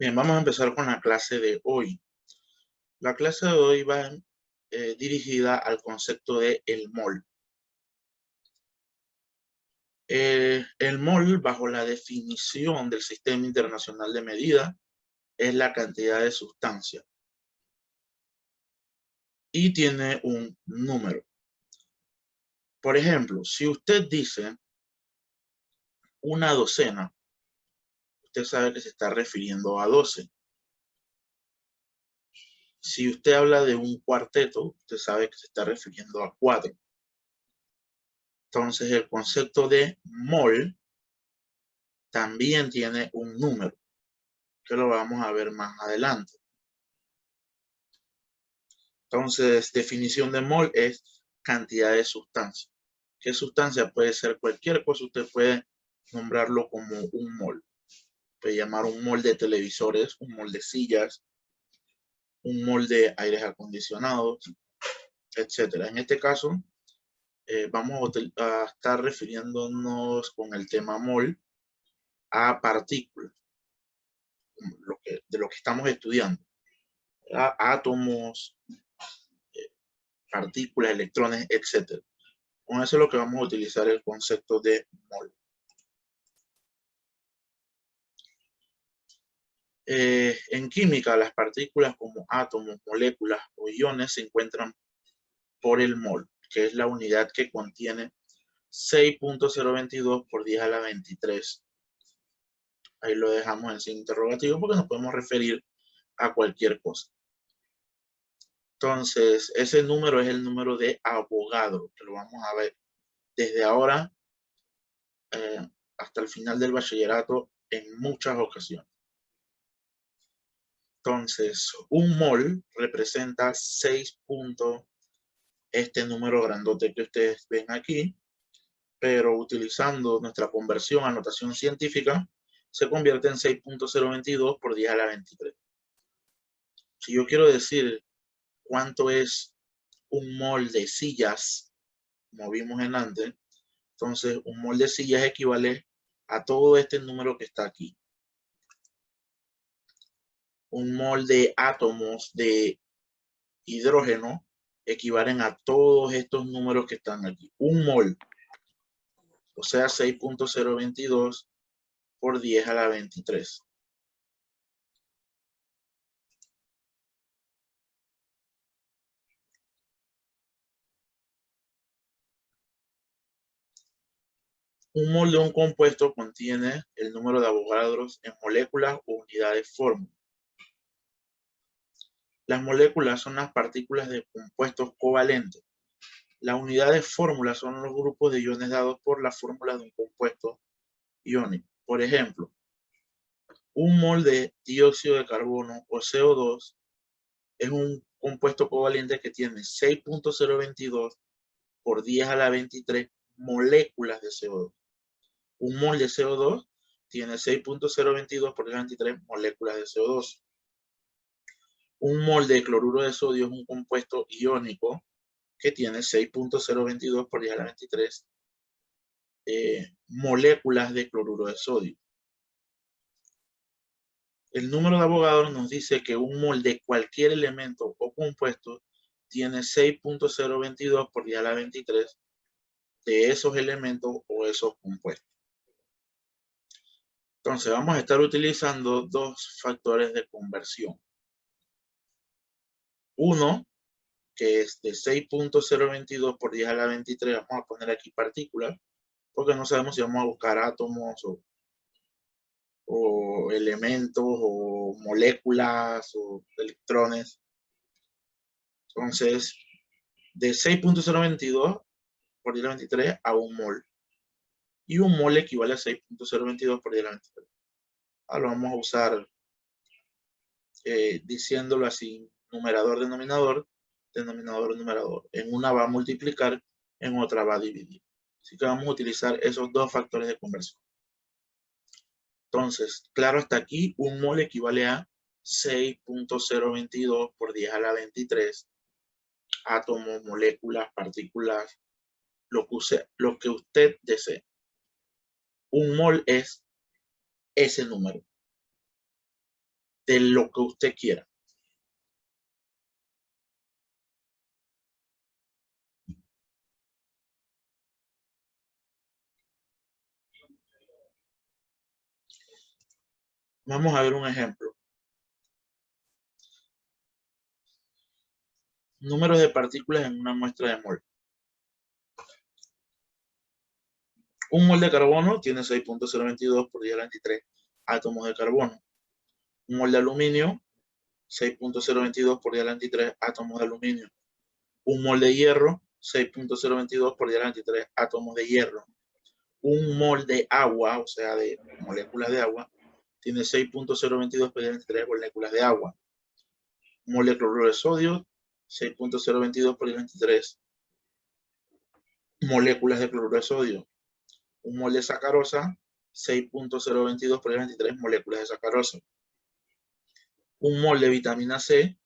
Bien, vamos a empezar con la clase de hoy. La clase de hoy va dirigida al concepto de el mol. El mol, bajo la definición del Sistema Internacional de Medida, es la cantidad de sustancia y tiene un número. Por ejemplo, si usted dice una docena, usted sabe que se está refiriendo a 12. Si usted habla de un cuarteto, usted sabe que se está refiriendo a 4. Entonces, el concepto de mol también tiene un número, que lo vamos a ver más adelante. Entonces, definición de mol es cantidad de sustancia. ¿Qué sustancia? Puede ser cualquier cosa, usted puede nombrarlo como un mol. Puede llamar un mol de televisores, un mol de sillas, un mol de aires acondicionados, etcétera. En este caso, vamos a estar refiriéndonos con el tema mol a partículas, de lo que estamos estudiando, a átomos, partículas, electrones, etc. Con eso es lo que vamos a utilizar el concepto de mol. En química, las partículas como átomos, moléculas o iones se encuentran por el mol, que es la unidad que contiene 6.022 por 10 a la 23. Ahí lo dejamos en signo interrogativo porque nos podemos referir a cualquier cosa. Entonces, ese número es el número de Avogadro, que lo vamos a ver desde ahora hasta el final del bachillerato en muchas ocasiones. Entonces, un mol representa 6 puntos, este número grandote que ustedes ven aquí, pero utilizando nuestra conversión a notación científica, se convierte en 6.022 por 10 a la 23. Si yo quiero decir cuánto es un mol de sillas, como vimos en antes, entonces un mol de sillas equivale a todo este número que está aquí. Un mol de átomos de hidrógeno equivalen a todos estos números que están aquí. Un mol, o sea, 6.022 por 10 a la 23. Un mol de un compuesto contiene el número de Avogadro en moléculas o unidades fórmula. Las moléculas son las partículas de compuestos covalentes. Las unidades fórmula son los grupos de iones dados por la fórmula de un compuesto iónico. Por ejemplo, un mol de dióxido de carbono o CO2 es un compuesto covalente que tiene 6.022 por 10 a la 23 moléculas de CO2. Un mol de CO2 tiene 6.022 por 10 a la 23 moléculas de CO2. Un mol de cloruro de sodio es un compuesto iónico que tiene 6.022 por 10 a la 23 moléculas de cloruro de sodio. El número de Avogadro nos dice que un mol de cualquier elemento o compuesto tiene 6.022 por 10 a la 23 de esos elementos o esos compuestos. Entonces vamos a estar utilizando dos factores de conversión. Uno, que es de 6.022 por 10 a la 23, vamos a poner aquí partículas, porque no sabemos si vamos a buscar átomos o elementos o moléculas o electrones. Entonces, de 6.022 por 10 a la 23 a un mol. Y un mol equivale a 6.022 por 10 a la 23. Ahora lo vamos a usar diciéndolo así, numerador, denominador, denominador, numerador. En una va a multiplicar, en otra va a dividir. Así que vamos a utilizar esos dos factores de conversión. Entonces, claro, hasta aquí un mol equivale a 6.022 por 10 a la 23 átomos, moléculas, partículas, lo que usted desee. Un mol es ese número. de lo que usted quiera. Vamos a ver un ejemplo. Números de partículas en una muestra de mol. Un mol de carbono tiene 6.022 por 10 a la 23 átomos de carbono. Un mol de aluminio, 6.022 por 10 a la 23 átomos de aluminio. Un mol de hierro, 6.022 por 10 a la 23 átomos de hierro. Un mol de agua, o sea, de moléculas de agua, tiene 6.022 por 10 a la 23 moléculas de agua. Un mol de cloruro de sodio, 6.022 por 10 a la 23 moléculas de cloruro de sodio. Un mol de sacarosa, 6.022 por 10 a la 23 moléculas de sacarosa. Un mol de vitamina C,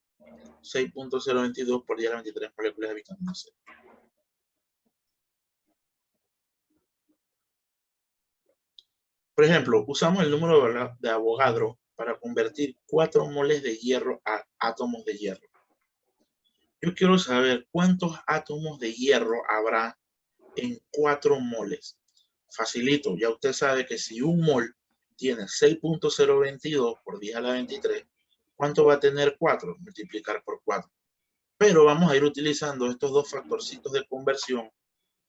6.022 por 10 a la 23 moléculas de vitamina C. Por ejemplo, usamos el número de Avogadro para convertir 4 moles de hierro a átomos de hierro. Yo quiero saber cuántos átomos de hierro habrá en 4 moles. Facilito, ya usted sabe que si un mol tiene 6.022 por 10 a la 23, ¿cuánto va a tener 4? Multiplicar por 4. Pero vamos a ir utilizando estos dos factorcitos de conversión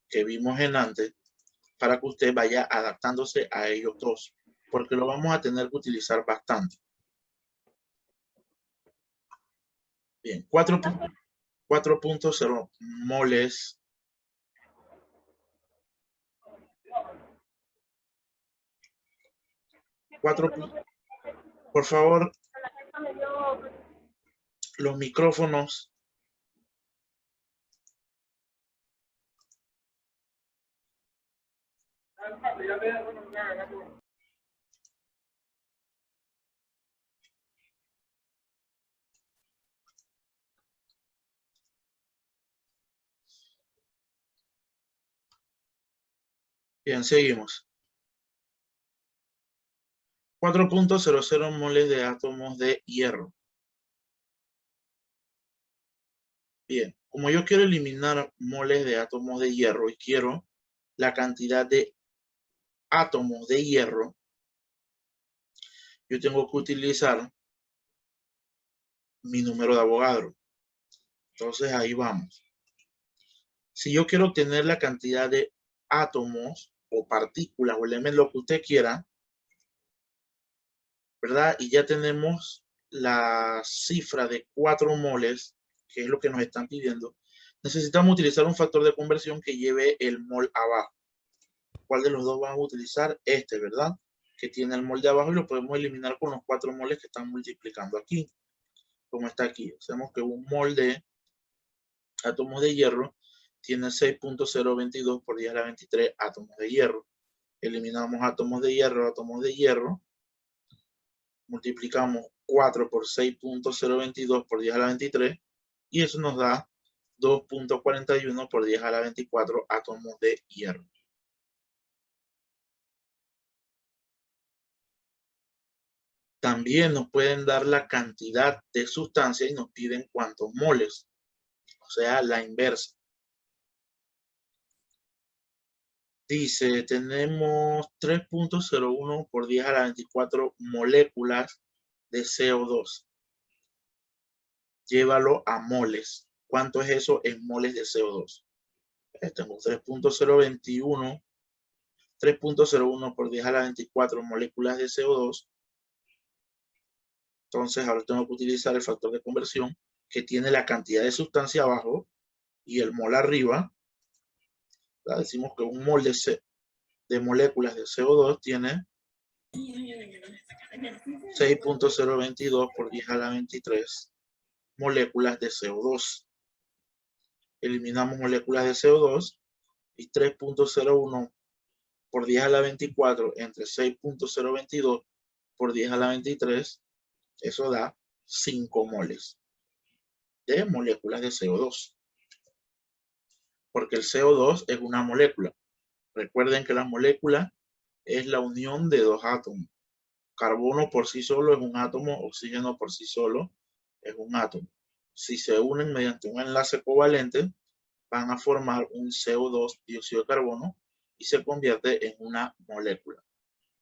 que vimos en antes para que usted vaya adaptándose a ellos dos, porque lo vamos a tener que utilizar bastante. Bien, 4.0 moles. Por favor, los micrófonos. Bien, seguimos. 4.00 moles de átomos de hierro. Bien, como yo quiero eliminar moles de átomos de hierro y quiero la cantidad de átomos de hierro, yo tengo que utilizar mi número de Avogadro. Entonces ahí vamos. Si yo quiero obtener la cantidad de átomos o partículas o elementos, lo que usted quiera, ¿verdad? Y ya tenemos la cifra de 4 moles, que es lo que nos están pidiendo. Necesitamos utilizar un factor de conversión que lleve el mol abajo. ¿Cuál de los dos vamos a utilizar? Este, ¿verdad? Que tiene el mol de abajo y lo podemos eliminar con los 4 moles que están multiplicando aquí. Como está aquí. Sabemos que un mol de átomos de hierro tiene 6.022 por 10 a la 23 átomos de hierro. Eliminamos átomos de hierro, multiplicamos 4 por 6.022 por 10 a la 23 y eso nos da 2.41 por 10 a la 24 átomos de hierro. También nos pueden dar la cantidad de sustancia y nos piden cuántos moles, o sea, la inversa. Dice, tenemos 3.01 por 10 a la 24 moléculas de CO2. Llévalo a moles. ¿Cuánto es eso en moles de CO2? Tengo 3.01 por 10 a la 24 moléculas de CO2. Entonces ahora tengo que utilizar el factor de conversión que tiene la cantidad de sustancia abajo y el mol arriba. Decimos que un mol de moléculas de CO2 tiene 6.022 por 10 a la 23 moléculas de CO2. Eliminamos moléculas de CO2 y 3.01 por 10 a la 24 entre 6.022 por 10 a la 23, eso da 5 moles de moléculas de CO2. Porque el CO2 es una molécula. Recuerden que la molécula es la unión de dos átomos. Carbono por sí solo es un átomo, oxígeno por sí solo es un átomo. Si se unen mediante un enlace covalente, van a formar un CO2, dióxido de carbono, y se convierte en una molécula.